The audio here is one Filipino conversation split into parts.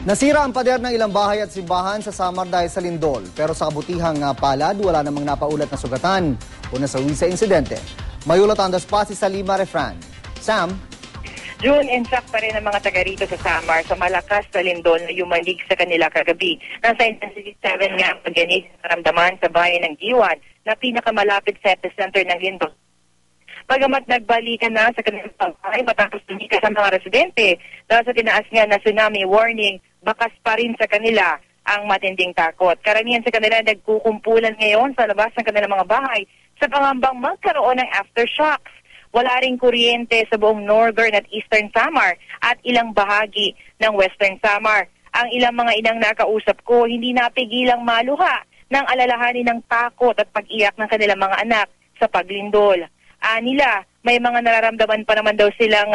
Nasira ang pader ng ilang bahay at simbahan sa Samar dahil sa lindol. Pero sa kabutihang palad, wala namang napaulat na sugatan o nasawi sa insidente. Mayulat on the spot si Salima Refran. Sam? June, insak pa rin ang mga taga rito sa Samar sa malakas na lindol na yumalig sa kanila kagabi. Nasa intensity 7 nga ang pagyanig sa naramdaman sa bayan ng Giwan na pinakamalapit sa epicenter ng lindol. Bagamat nagbalikan na sa kanilang bahay matapos tumika sa mga residente dahil sa tinaas nga na tsunami warning, bakas pa rin sa kanila ang matinding takot. Karamihan sa kanila nagkukumpulan ngayon sa labas ng kanilang mga bahay sa pangambang magkaroon ng aftershocks. Wala ring kuryente sa buong northern at eastern Samar at ilang bahagi ng western Samar. Ang ilang mga inang nakausap ko hindi napigilang maluha ng alalahanin ng takot at pag-iyak ng kanilang mga anak sa paglindol. Nila, may mga nararamdaman pa naman daw silang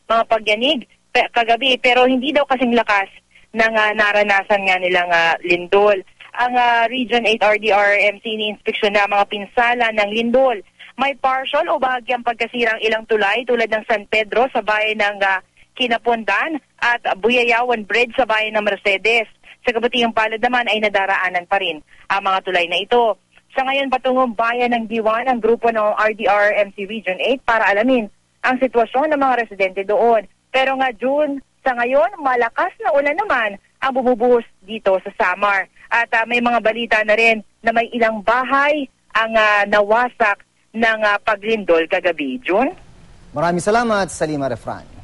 mga pagyanig kagabi pero hindi daw kasing lakas ng naranasan nga nilang lindol. Ang Region 8 RDRMC ni-inspeksyon na mga pinsala ng lindol. May partial o bahagyang pagkasirang ilang tulay tulad ng San Pedro sa bayan ng Kinapondan at Buyayawan Bridge sa bayan ng Mercedes. Sa kabutihang palad naman ay nadaraanan pa rin ang mga tulay na ito. Sa ngayon patungong bayan ng Giwan ang grupo ng RDRMC Region 8 para alamin ang sitwasyon ng mga residente doon. Pero nga June, sa ngayon malakas na ulan naman ang bumubuhos dito sa Samar. At may mga balita na rin na may ilang bahay ang nawasak ng paglindol kagabi. June? Maraming salamat, Salima Refran.